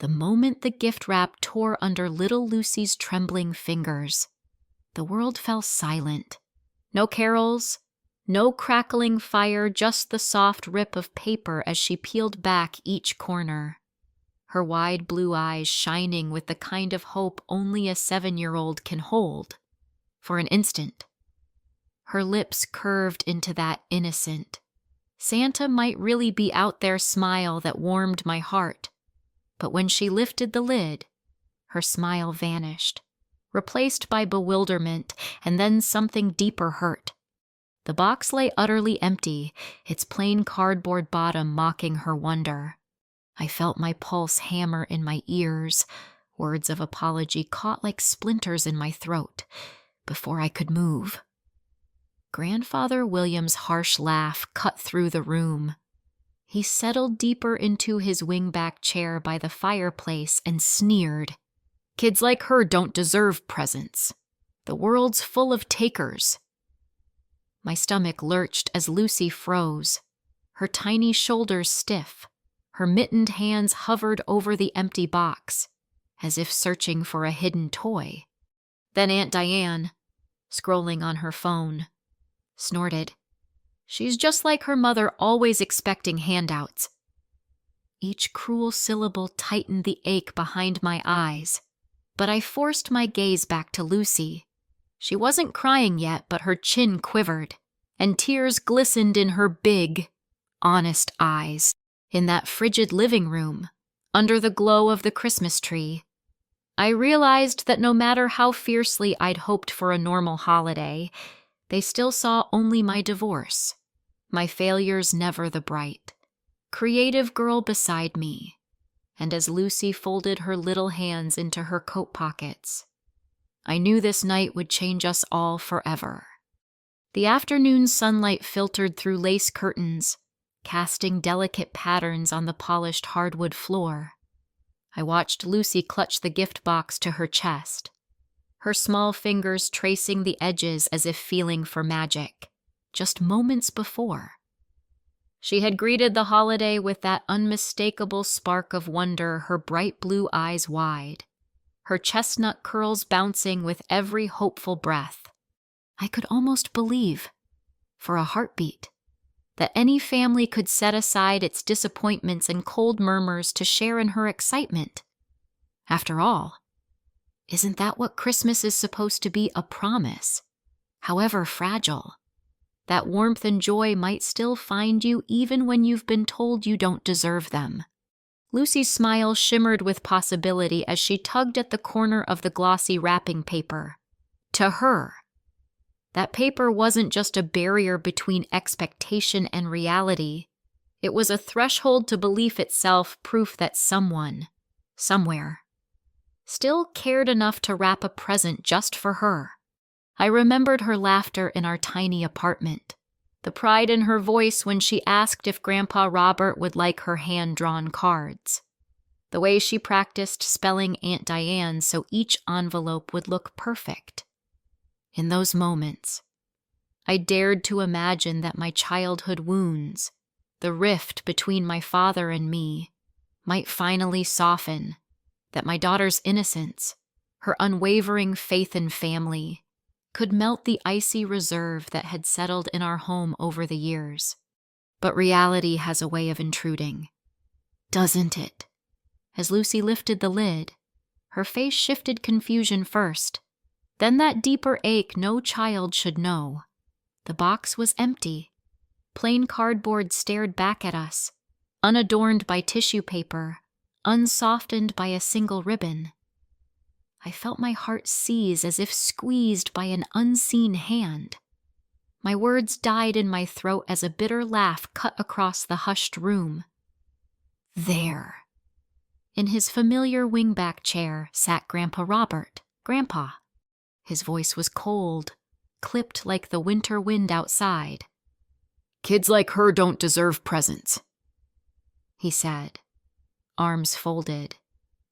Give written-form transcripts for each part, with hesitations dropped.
The moment the gift wrap tore under little Lucy's trembling fingers, the world fell silent. No carols, no crackling fire, just the soft rip of paper as she peeled back each corner, her wide blue eyes shining with the kind of hope only a 7-year-old can hold. For an instant, her lips curved into that innocent, Santa might really be out there smile that warmed my heart. But when she lifted the lid, her smile vanished, replaced by bewilderment and then something deeper hurt. The box lay utterly empty, its plain cardboard bottom mocking her wonder. I felt my pulse hammer in my ears, words of apology caught like splinters in my throat, before I could move. Grandfather William's harsh laugh cut through the room. He settled deeper into his wingback chair by the fireplace and sneered. "Kids like her don't deserve presents. The world's full of takers." My stomach lurched as Lucy froze, her tiny shoulders stiff. Her mittened hands hovered over the empty box, as if searching for a hidden toy. Then Aunt Diane, scrolling on her phone, snorted. "She's just like her mother, always expecting handouts." Each cruel syllable tightened the ache behind my eyes, but I forced my gaze back to Lucy. She wasn't crying yet, but her chin quivered, and tears glistened in her big, honest eyes. In that frigid living room, under the glow of the Christmas tree, I realized that no matter how fiercely I'd hoped for a normal holiday, they still saw only my divorce, my failures never the bright, creative girl beside me. And as Lucy folded her little hands into her coat pockets, I knew this night would change us all forever. The afternoon sunlight filtered through lace curtains, casting delicate patterns on the polished hardwood floor. I watched Lucy clutch the gift box to her chest, her small fingers tracing the edges as if feeling for magic, just moments before. She had greeted the holiday with that unmistakable spark of wonder, her bright blue eyes wide, her chestnut curls bouncing with every hopeful breath. I could almost believe, for a heartbeat, that any family could set aside its disappointments and cold murmurs to share in her excitement. After all, isn't that what Christmas is supposed to be? A promise, however fragile, that warmth and joy might still find you even when you've been told you don't deserve them. Lucy's smile shimmered with possibility as she tugged at the corner of the glossy wrapping paper. To her, that paper wasn't just a barrier between expectation and reality. It was a threshold to belief itself, proof that someone, somewhere, still cared enough to wrap a present just for her. I remembered her laughter in our tiny apartment, the pride in her voice when she asked if Grandpa Robert would like her hand-drawn cards, the way she practiced spelling Aunt Diane so each envelope would look perfect. In those moments, I dared to imagine that my childhood wounds, the rift between my father and me, might finally soften, that my daughter's innocence, her unwavering faith in family, could melt the icy reserve that had settled in our home over the years. But reality has a way of intruding, doesn't it? As Lucy lifted the lid, her face shifted confusion first, then that deeper ache no child should know. The box was empty. Plain cardboard stared back at us, unadorned by tissue paper, unsoftened by a single ribbon. I felt my heart seize as if squeezed by an unseen hand. My words died in my throat as a bitter laugh cut across the hushed room. There, in his familiar wingback chair, sat Grandpa Robert, Grandpa. His voice was cold, clipped like the winter wind outside. "Kids like her don't deserve presents," he said, arms folded,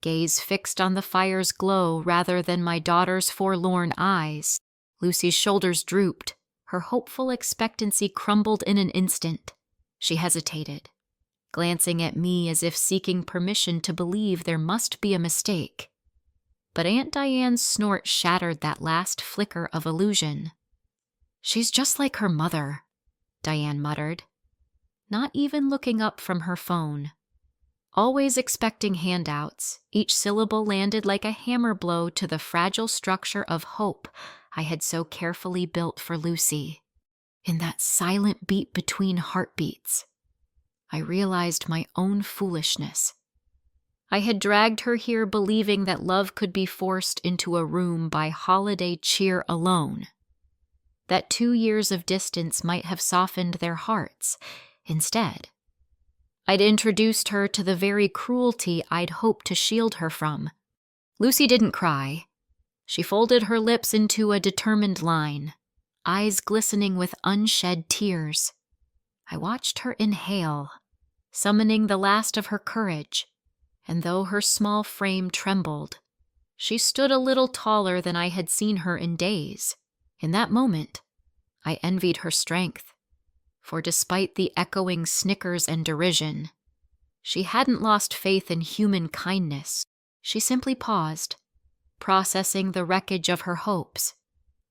gaze fixed on the fire's glow rather than my daughter's forlorn eyes. Lucy's shoulders drooped, her hopeful expectancy crumbled in an instant. She hesitated. glancing at me as if seeking permission to believe there must be a mistake. But Aunt Diane's snort shattered that last flicker of illusion. "She's just like her mother," Diane muttered, not even looking up from her phone. Always expecting handouts, each syllable landed like a hammer blow to the fragile structure of hope I had so carefully built for Lucy. In that silent beat between heartbeats, I realized my own foolishness. I had dragged her here believing that love could be forced into a room by holiday cheer alone. That 2 years of distance might have softened their hearts. Instead, I'd introduced her to the very cruelty I'd hoped to shield her from. Lucy didn't cry. She folded her lips into a determined line, eyes glistening with unshed tears. I watched her inhale, summoning the last of her courage, and though her small frame trembled, she stood a little taller than I had seen her in days. In that moment, I envied her strength, for despite the echoing snickers and derision, she hadn't lost faith in human kindness. She simply paused, processing the wreckage of her hopes,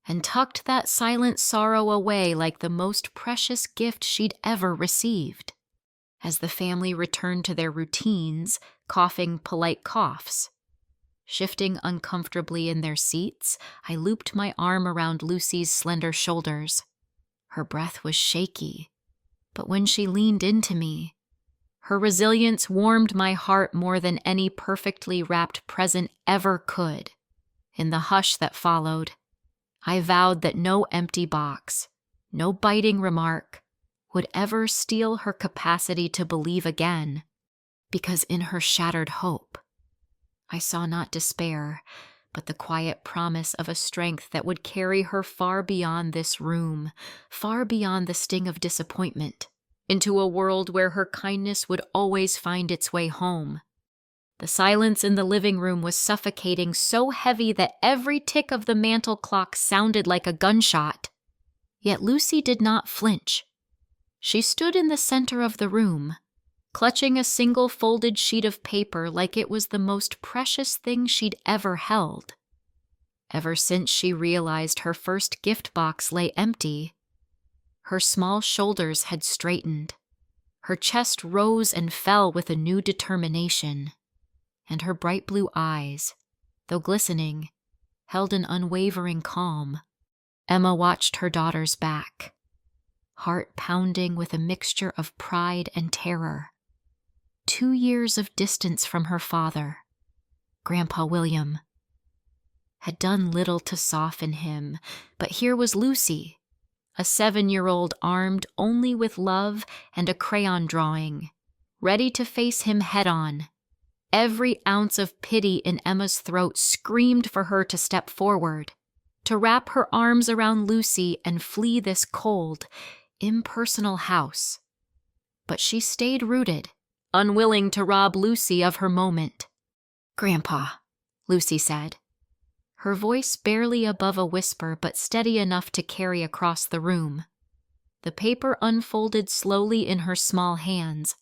and tucked that silent sorrow away like the most precious gift she'd ever received. As the family returned to their routines, coughing polite coughs, shifting uncomfortably in their seats, I looped my arm around Lucy's slender shoulders. Her breath was shaky, but when she leaned into me, her resilience warmed my heart more than any perfectly wrapped present ever could. In the hush that followed, I vowed that no empty box, no biting remark, would ever steal her capacity to believe again, because in her shattered hope, I saw not despair, but the quiet promise of a strength that would carry her far beyond this room, far beyond the sting of disappointment, into a world where her kindness would always find its way home. The silence in the living room was suffocating, so heavy that every tick of the mantel clock sounded like a gunshot. Yet Lucy did not flinch. She stood in the center of the room, clutching a single folded sheet of paper like it was the most precious thing she'd ever held. Ever since she realized her first gift box lay empty, her small shoulders had straightened, her chest rose and fell with a new determination, and her bright blue eyes, though glistening, held an unwavering calm. Emma watched her daughter's back, heart pounding with a mixture of pride and terror. 2 years of distance from her father, Grandpa William, had done little to soften him, but here was Lucy, a 7-year-old armed only with love and a crayon drawing, ready to face him head-on. Every ounce of pity in Emma's throat screamed for her to step forward, to wrap her arms around Lucy and flee this cold, impersonal house. But she stayed rooted, unwilling to rob Lucy of her moment. "Grandpa," Lucy said, her voice barely above a whisper but steady enough to carry across the room. The paper unfolded slowly in her small hands,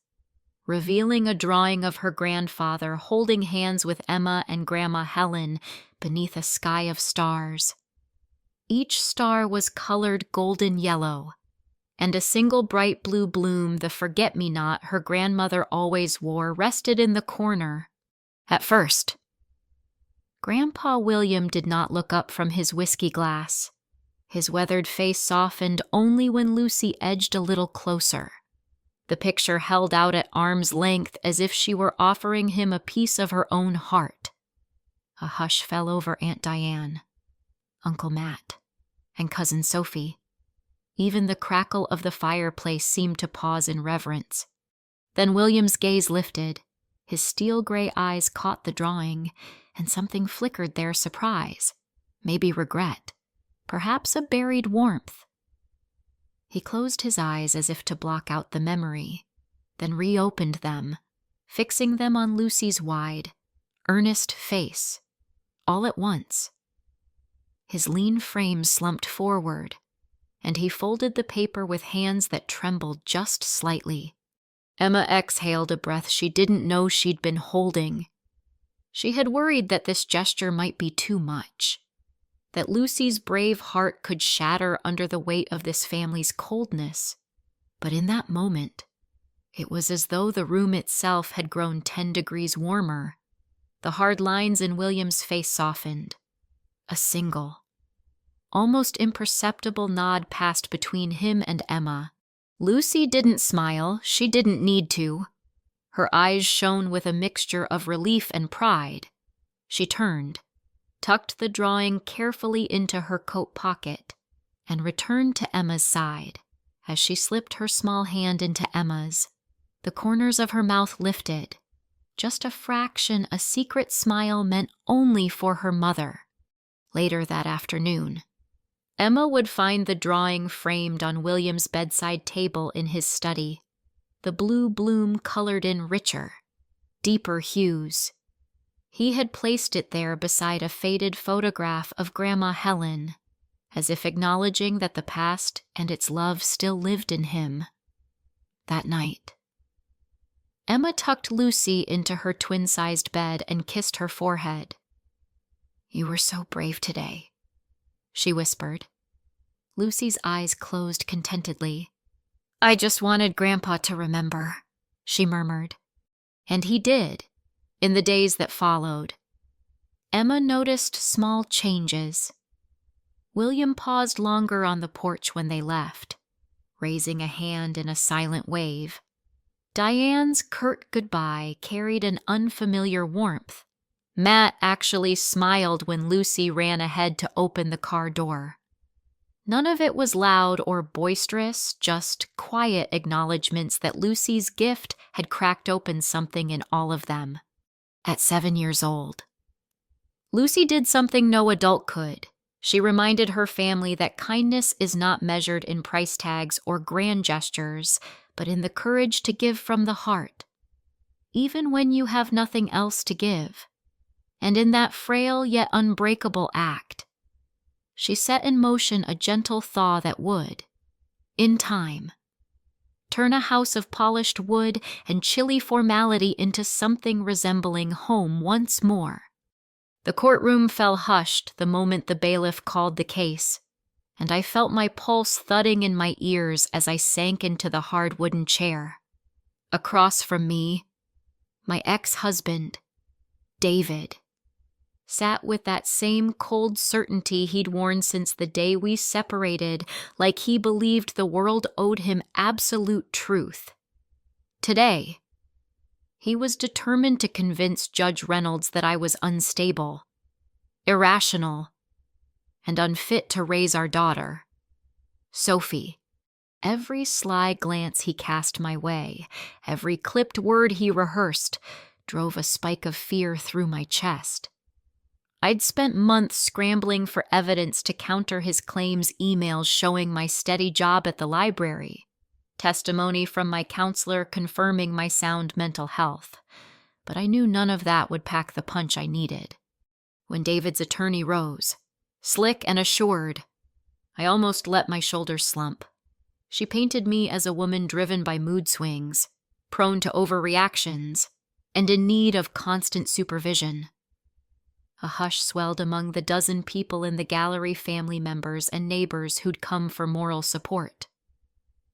revealing a drawing of her grandfather holding hands with Emma and Grandma Helen beneath a sky of stars. Each star was colored golden yellow, and a single bright blue bloom, the forget-me-not her grandmother always wore, rested in the corner. At first, Grandpa William did not look up from his whiskey glass. His weathered face softened only when Lucy edged a little closer. The picture held out at arm's length as if she were offering him a piece of her own heart. A hush fell over Aunt Diane, Uncle Matt, and Cousin Sophie. Even the crackle of the fireplace seemed to pause in reverence. Then William's gaze lifted. His steel-gray eyes caught the drawing, and something flickered their surprise, maybe regret, perhaps a buried warmth. He closed his eyes as if to block out the memory, then reopened them, fixing them on Lucy's wide, earnest face, all at once. His lean frame slumped forward, and he folded the paper with hands that trembled just slightly. Emma exhaled a breath she didn't know she'd been holding. She had worried that this gesture might be too much, that Lucy's brave heart could shatter under the weight of this family's coldness. But in that moment, it was as though the room itself had grown 10 degrees warmer. The hard lines in William's face softened. A single, almost imperceptible nod passed between him and Emma. Lucy didn't smile. She didn't need to. Her eyes shone with a mixture of relief and pride. She turned, tucked the drawing carefully into her coat pocket, and returned to Emma's side. As she slipped her small hand into Emma's, the corners of her mouth lifted. Just a fraction, a secret smile meant only for her mother. Later that afternoon, Emma would find the drawing framed on William's bedside table in his study, the blue bloom colored in richer, deeper hues. He had placed it there beside a faded photograph of Grandma Helen, as if acknowledging that the past and its love still lived in him. That night, Emma tucked Lucy into her twin-sized bed and kissed her forehead. "You were so brave today," she whispered. Lucy's eyes closed contentedly. "I just wanted Grandpa to remember," she murmured. And he did, in the days that followed. Emma noticed small changes. William paused longer on the porch when they left, raising a hand in a silent wave. Diane's curt goodbye carried an unfamiliar warmth. Matt actually smiled when Lucy ran ahead to open the car door. None of it was loud or boisterous, just quiet acknowledgments that Lucy's gift had cracked open something in all of them. At 7 years old, Lucy did something no adult could. She reminded her family that kindness is not measured in price tags or grand gestures, but in the courage to give from the heart, even when you have nothing else to give. And in that frail yet unbreakable act, she set in motion a gentle thaw that would, in time, turn a house of polished wood and chilly formality into something resembling home once more. The courtroom fell hushed the moment the bailiff called the case, and I felt my pulse thudding in my ears as I sank into the hard wooden chair. Across from me, my ex-husband, David, sat with that same cold certainty he'd worn since the day we separated, like he believed the world owed him absolute truth. Today, he was determined to convince Judge Reynolds that I was unstable, irrational, and unfit to raise our daughter, Sophie. Every sly glance he cast my way, every clipped word he rehearsed, drove a spike of fear through my chest. I'd spent months scrambling for evidence to counter his claims, emails showing my steady job at the library, testimony from my counselor confirming my sound mental health. But I knew none of that would pack the punch I needed. When David's attorney rose, slick and assured, I almost let my shoulders slump. She painted me as a woman driven by mood swings, prone to overreactions, and in need of constant supervision. A hush swelled among the dozen people in the gallery, family members and neighbors who'd come for moral support.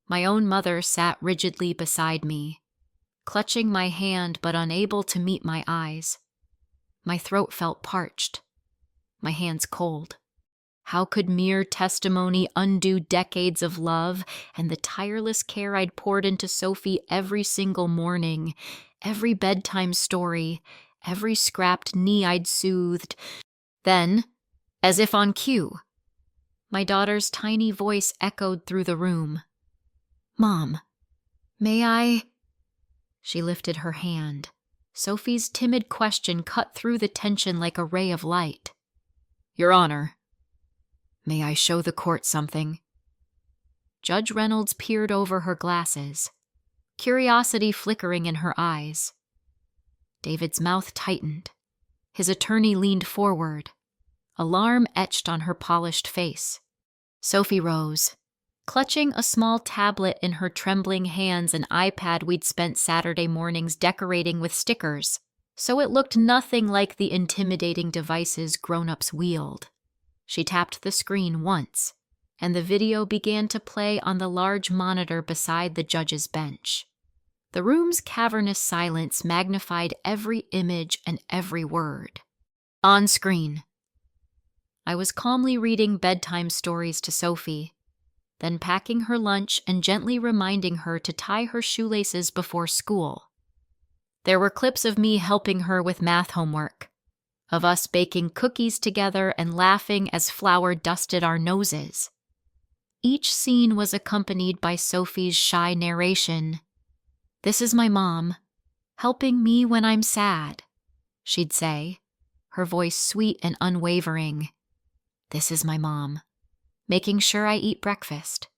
My own mother sat rigidly beside me, clutching my hand but unable to meet my eyes. My throat felt parched, my hands cold. How could mere testimony undo decades of love and the tireless care I'd poured into Sophie every single morning, every bedtime story, every scrapped knee I'd soothed? Then, as if on cue, my daughter's tiny voice echoed through the room. "Mom, may I?" She lifted her hand. Sophie's timid question cut through the tension like a ray of light. "Your Honor, may I show the court something?" Judge Reynolds peered over her glasses, curiosity flickering in her eyes. David's mouth tightened. His attorney leaned forward, alarm etched on her polished face. Sophie rose, clutching a small tablet in her trembling hands, an iPad we'd spent Saturday mornings decorating with stickers, so it looked nothing like the intimidating devices grown-ups wield. She tapped the screen once, and the video began to play on the large monitor beside the judge's bench. The room's cavernous silence magnified every image and every word. On screen. I was calmly reading bedtime stories to Sophie, then packing her lunch and gently reminding her to tie her shoelaces before school. There were clips of me helping her with math homework, of us baking cookies together and laughing as flour dusted our noses. Each scene was accompanied by Sophie's shy narration. "This is my mom, helping me when I'm sad," she'd say, her voice sweet and unwavering. "This is my mom, making sure I eat breakfast."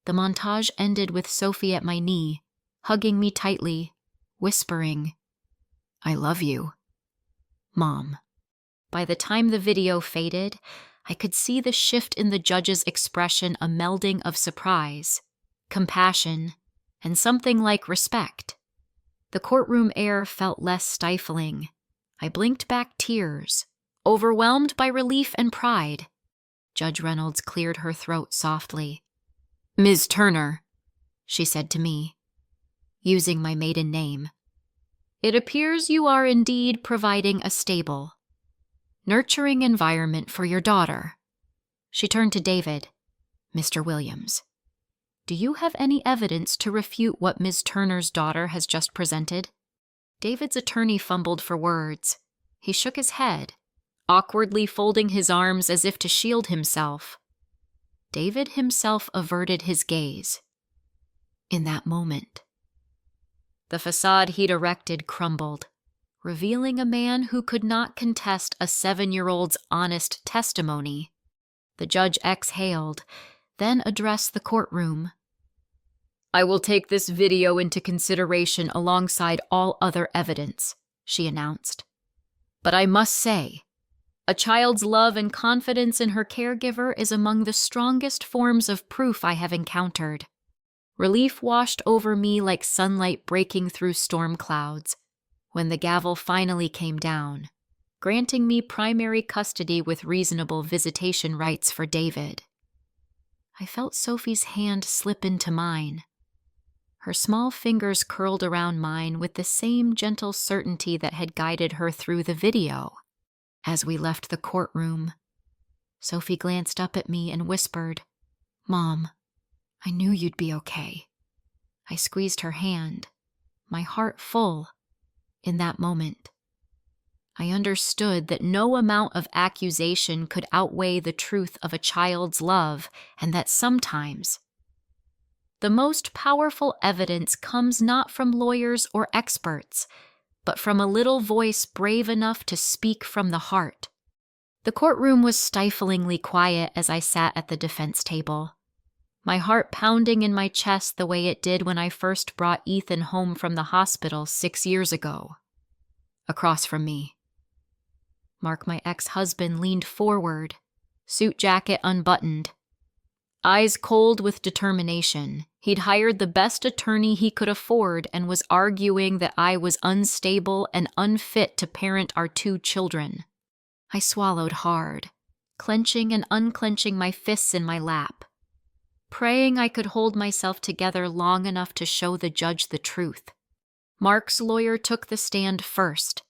The montage ended with Sophie at my knee, hugging me tightly, whispering, "I love you, Mom." By the time the video faded, I could see the shift in the judge's expression, a melding of surprise, compassion, and something like respect. The courtroom air felt less stifling. I blinked back tears, overwhelmed by relief and pride. Judge Reynolds cleared her throat softly. "Ms. Turner," she said to me, using my maiden name, "it appears you are indeed providing a stable, nurturing environment for your daughter." She turned to David. "Mr. Williams, do you have any evidence to refute what Ms. Turner's daughter has just presented?" David's attorney fumbled for words. He shook his head, awkwardly folding his arms as if to shield himself. David himself averted his gaze. In that moment, the facade he'd erected crumbled, revealing a man who could not contest a 7-year-old's honest testimony. The judge exhaled, then addressed the courtroom. "I will take this video into consideration alongside all other evidence," she announced. "But I must say, a child's love and confidence in her caregiver is among the strongest forms of proof I have encountered." Relief washed over me like sunlight breaking through storm clouds when the gavel finally came down, granting me primary custody with reasonable visitation rights for David. I felt Sophie's hand slip into mine. Her small fingers curled around mine with the same gentle certainty that had guided her through the video. As we left the courtroom, Sophie glanced up at me and whispered, "Mom, I knew you'd be okay." I squeezed her hand, my heart full. In that moment, I understood that no amount of accusation could outweigh the truth of a child's love, and that sometimes the most powerful evidence comes not from lawyers or experts, but from a little voice brave enough to speak from the heart. The courtroom was stiflingly quiet as I sat at the defense table, my heart pounding in my chest the way it did when I first brought Ethan home from the hospital 6 years ago. Across from me, Mark, my ex-husband, leaned forward, suit jacket unbuttoned. Eyes cold with determination, he'd hired the best attorney he could afford and was arguing that I was unstable and unfit to parent our 2 children. I swallowed hard, clenching and unclenching my fists in my lap, praying I could hold myself together long enough to show the judge the truth. Mark's lawyer took the stand first,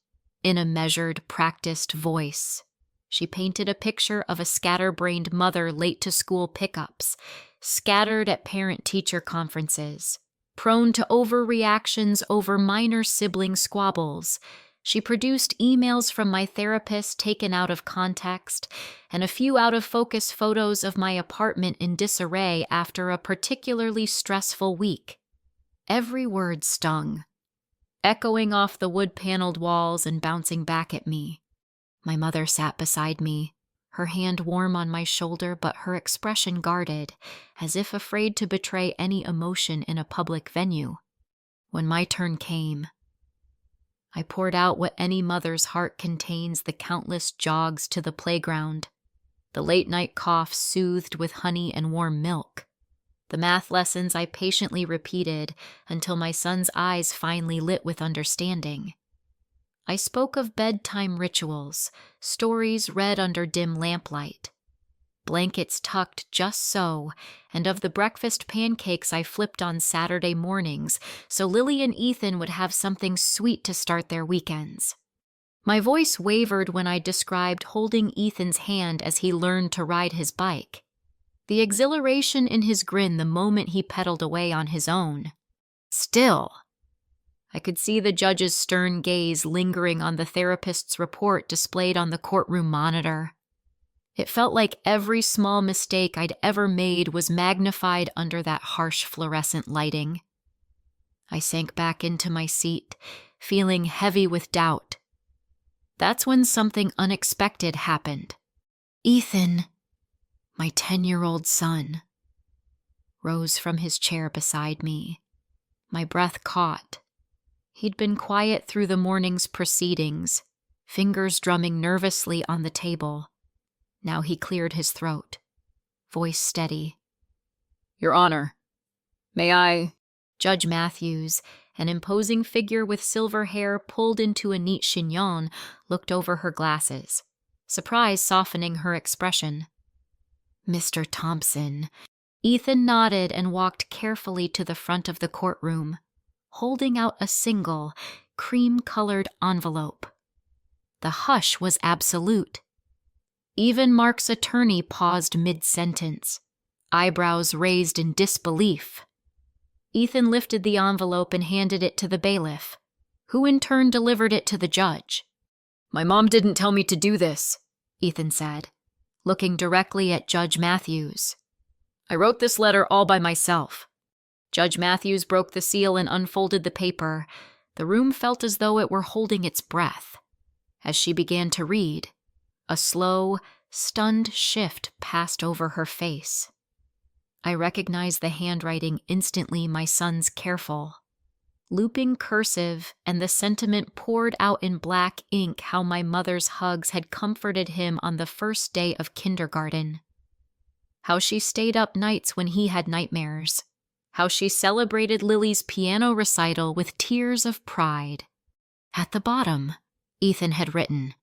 in a measured, practiced voice. She painted a picture of a scatterbrained mother late to school pickups, scattered at parent-teacher conferences, prone to overreactions over minor sibling squabbles. She produced emails from my therapist taken out of context, and a few out-of-focus photos of my apartment in disarray after a particularly stressful week. Every word stung, echoing off the wood-paneled walls and bouncing back at me. My mother sat beside me, her hand warm on my shoulder but her expression guarded, as if afraid to betray any emotion in a public venue. When my turn came, I poured out what any mother's heart contains, the countless jogs to the playground, the late-night coughs soothed with honey and warm milk, the math lessons I patiently repeated until my son's eyes finally lit with understanding. I spoke of bedtime rituals, stories read under dim lamplight, blankets tucked just so, and of the breakfast pancakes I flipped on Saturday mornings so Lily and Ethan would have something sweet to start their weekends. My voice wavered when I described holding Ethan's hand as he learned to ride his bike, the exhilaration in his grin the moment he pedaled away on his own. Still, I could see the judge's stern gaze lingering on the therapist's report displayed on the courtroom monitor. It felt like every small mistake I'd ever made was magnified under that harsh fluorescent lighting. I sank back into my seat, feeling heavy with doubt. That's when something unexpected happened. Ethan, my 10-year-old son, rose from his chair beside me. My breath caught. He'd been quiet through the morning's proceedings, fingers drumming nervously on the table. Now he cleared his throat, voice steady. Your Honor, may I? Judge Matthews, an imposing figure with silver hair pulled into a neat chignon, looked over her glasses, surprise softening her expression. Mr. Thompson. Ethan nodded and walked carefully to the front of the courtroom, holding out a single, cream-colored envelope. The hush was absolute. Even Mark's attorney paused mid-sentence, eyebrows raised in disbelief. Ethan lifted the envelope and handed it to the bailiff, who in turn delivered it to the judge. My mom didn't tell me to do this, Ethan said, looking directly at Judge Matthews. I wrote this letter all by myself. Judge Matthews broke the seal and unfolded the paper. The room felt as though it were holding its breath. As she began to read, a slow, stunned shift passed over her face. I recognized the handwriting instantly, my son's careful, looping cursive, and the sentiment poured out in black ink how my mother's hugs had comforted him on the first day of kindergarten. How she stayed up nights when he had nightmares. How she celebrated Lily's piano recital with tears of pride. At the bottom, Ethan had written,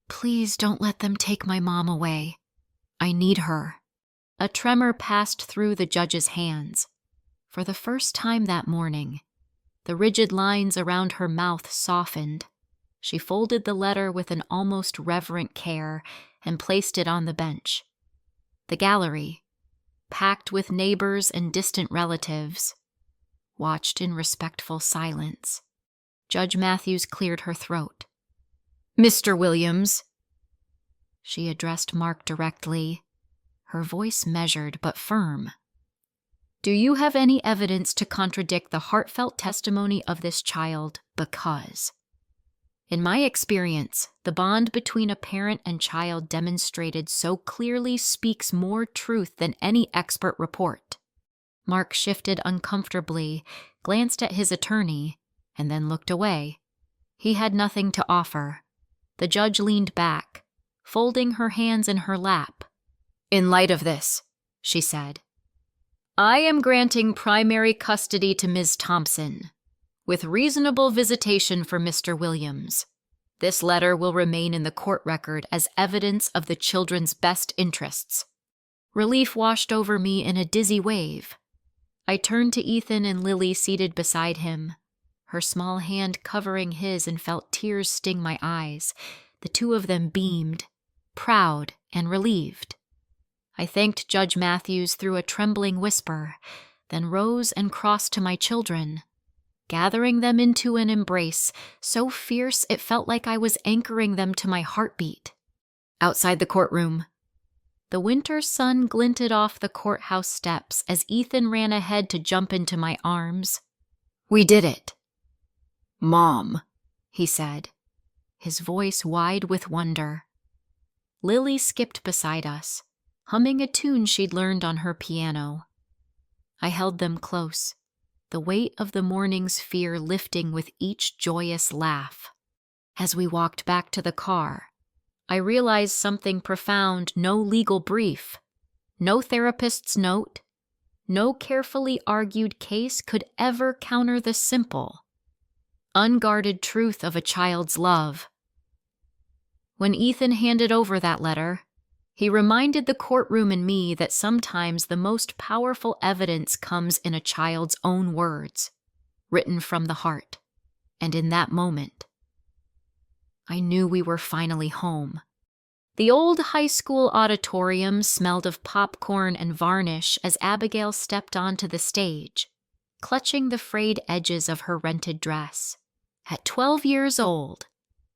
Please don't let them take my mom away. I need her. A tremor passed through the judge's hands. For the first time that morning, the rigid lines around her mouth softened. She folded the letter with an almost reverent care and placed it on the bench. The gallery, packed with neighbors and distant relatives, watched in respectful silence. Judge Matthews cleared her throat. Mr. Williams. She addressed Mark directly, her voice measured but firm. Do you have any evidence to contradict the heartfelt testimony of this child? Because, in my experience, the bond between a parent and child demonstrated so clearly speaks more truth than any expert report. Mark shifted uncomfortably, glanced at his attorney, and then looked away. He had nothing to offer. The judge leaned back, folding her hands in her lap. In light of this, she said, I am granting primary custody to Ms. Thompson, with reasonable visitation for Mr. Williams. This letter will remain in the court record as evidence of the children's best interests. Relief washed over me in a dizzy wave. I turned to Ethan and Lily seated beside him, her small hand covering his, and felt tears sting my eyes. The two of them beamed, proud and relieved. I thanked Judge Matthews through a trembling whisper, then rose and crossed to my children, gathering them into an embrace so fierce it felt like I was anchoring them to my heartbeat. Outside the courtroom, the winter sun glinted off the courthouse steps as Ethan ran ahead to jump into my arms. We did it. Mom, he said, his voice wide with wonder. Lily skipped beside us, humming a tune she'd learned on her piano. I held them close, the weight of the morning's fear lifting with each joyous laugh. As we walked back to the car, I realized something profound. No legal brief, no therapist's note, no carefully argued case could ever counter the simple, unguarded truth of a child's love. When Ethan handed over that letter, he reminded the courtroom and me that sometimes the most powerful evidence comes in a child's own words, written from the heart. And in that moment, I knew we were finally home. The old high school auditorium smelled of popcorn and varnish as Abigail stepped onto the stage, clutching the frayed edges of her rented dress. At 12 years old,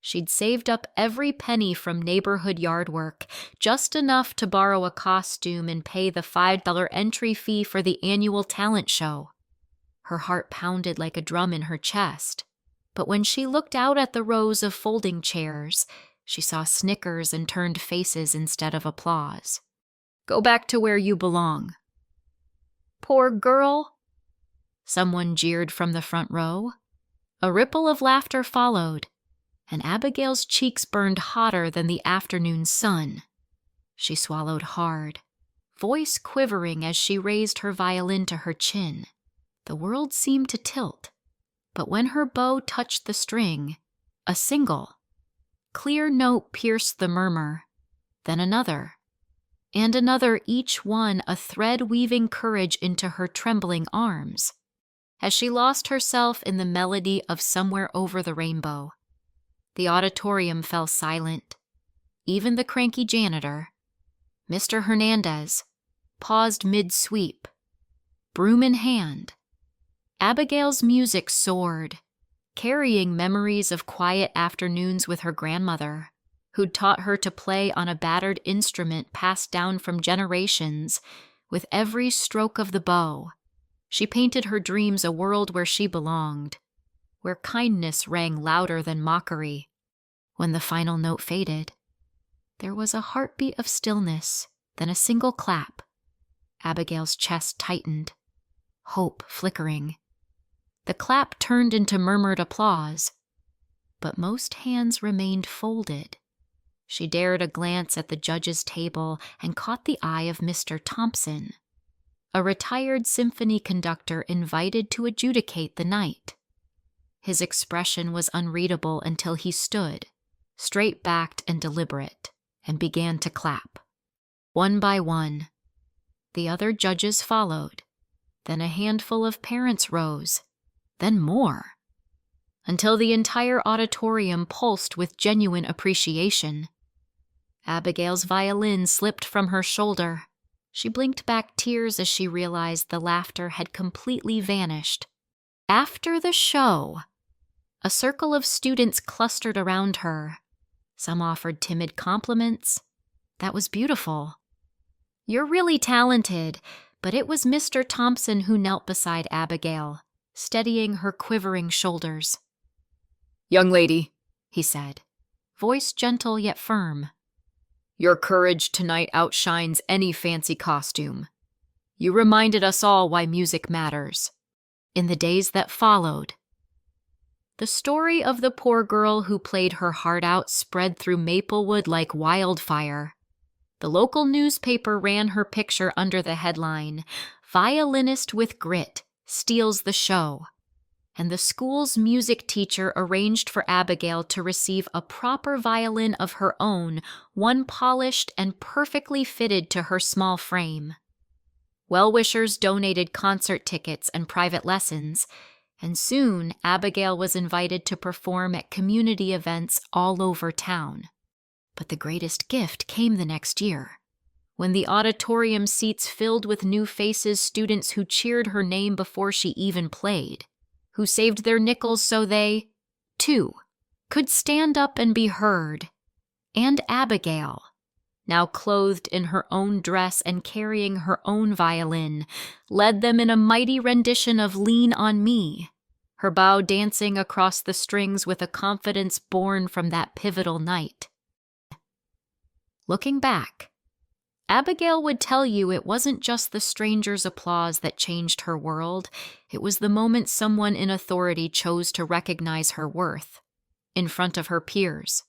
she'd saved up every penny from neighborhood yard work, just enough to borrow a costume and pay the $5 entry fee for the annual talent show. Her heart pounded like a drum in her chest, but when she looked out at the rows of folding chairs, she saw snickers and turned faces instead of applause. "Go back to where you belong." "Poor girl," someone jeered from the front row. A ripple of laughter followed, and Abigail's cheeks burned hotter than the afternoon sun. She swallowed hard, voice quivering as she raised her violin to her chin. The world seemed to tilt, but when her bow touched the string, a single, clear note pierced the murmur, then another, and another, each one a thread weaving courage into her trembling arms. As she lost herself in the melody of Somewhere Over the Rainbow, the auditorium fell silent. Even the cranky janitor, Mr. Hernandez, paused mid-sweep. Broom in hand, Abigail's music soared, carrying memories of quiet afternoons with her grandmother, who'd taught her to play on a battered instrument passed down from generations. With every stroke of the bow, she painted her dreams a world where she belonged, where kindness rang louder than mockery. When the final note faded, there was a heartbeat of stillness, then a single clap. Abigail's chest tightened, hope flickering. The clap turned into murmured applause, but most hands remained folded. She dared a glance at the judge's table and caught the eye of Mr. Thompson, a retired symphony conductor invited to adjudicate the night. His expression was unreadable until he stood, straight-backed and deliberate, and began to clap. One by one, the other judges followed. Then a handful of parents rose, then more, until the entire auditorium pulsed with genuine appreciation. Abigail's violin slipped from her shoulder. She blinked back tears as she realized the laughter had completely vanished. After the show, a circle of students clustered around her. Some offered timid compliments. That was beautiful. "You're really talented," but it was Mr. Thompson who knelt beside Abigail, steadying her quivering shoulders. "Young lady," he said, voice gentle yet firm, "your courage tonight outshines any fancy costume. You reminded us all why music matters." In the days that followed, the story of the poor girl who played her heart out spread through Maplewood like wildfire. The local newspaper ran her picture under the headline, "Violinist with Grit Steals the Show," and the school's music teacher arranged for Abigail to receive a proper violin of her own, one polished and perfectly fitted to her small frame. Well-wishers donated concert tickets and private lessons, and soon Abigail was invited to perform at community events all over town. But the greatest gift came the next year, when the auditorium seats filled with new faces, students who cheered her name before she even played, who saved their nickels so they, too, could stand up and be heard. And Abigail, now clothed in her own dress and carrying her own violin, led them in a mighty rendition of "Lean on Me," her bow dancing across the strings with a confidence born from that pivotal night. Looking back, Abigail would tell you it wasn't just the stranger's applause that changed her world, it was the moment someone in authority chose to recognize her worth, in front of her peers.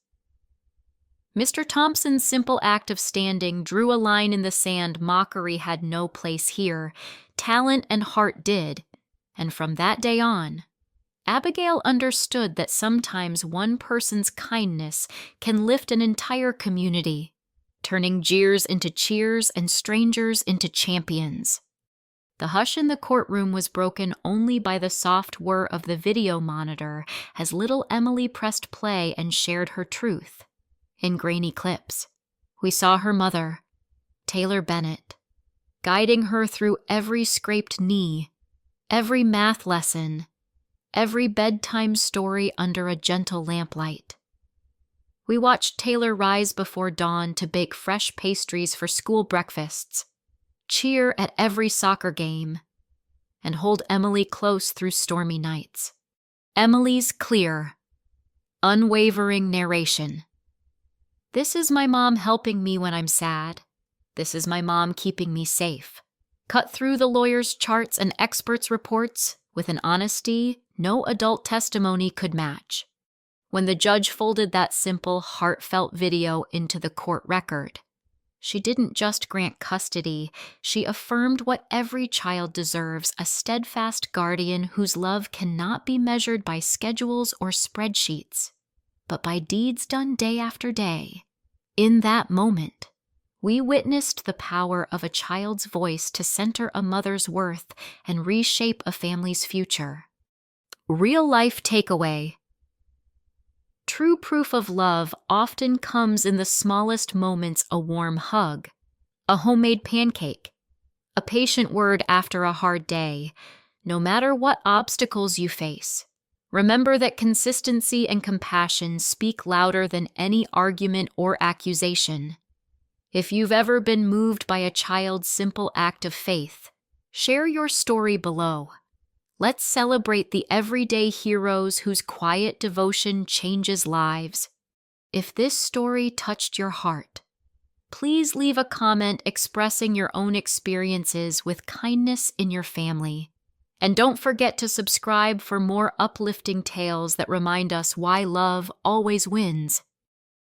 Mr. Thompson's simple act of standing drew a line in the sand. Mockery had no place here. Talent and heart did. And from that day on, Abigail understood that sometimes one person's kindness can lift an entire community, turning jeers into cheers and strangers into champions. The hush in the courtroom was broken only by the soft whir of the video monitor as little Emily pressed play and shared her truth. In grainy clips, we saw her mother, Taylor Bennett, guiding her through every scraped knee, every math lesson, every bedtime story under a gentle lamplight. We watched Taylor rise before dawn to bake fresh pastries for school breakfasts, cheer at every soccer game, and hold Emily close through stormy nights. Emily's clear, unwavering narration. This is my mom helping me when I'm sad. This is my mom keeping me safe. Cut through the lawyer's charts and experts' reports with an honesty no adult testimony could match. When the judge folded that simple, heartfelt video into the court record, she didn't just grant custody, she affirmed what every child deserves, a steadfast guardian whose love cannot be measured by schedules or spreadsheets, but by deeds done day after day. In that moment, we witnessed the power of a child's voice to center a mother's worth and reshape a family's future. Real-life takeaway. True proof of love often comes in the smallest moments: a warm hug, a homemade pancake, a patient word after a hard day. No matter what obstacles you face, remember that consistency and compassion speak louder than any argument or accusation. If you've ever been moved by a child's simple act of faith, share your story below. Let's celebrate the everyday heroes whose quiet devotion changes lives. If this story touched your heart, please leave a comment expressing your own experiences with kindness in your family. And don't forget to subscribe for more uplifting tales that remind us why love always wins.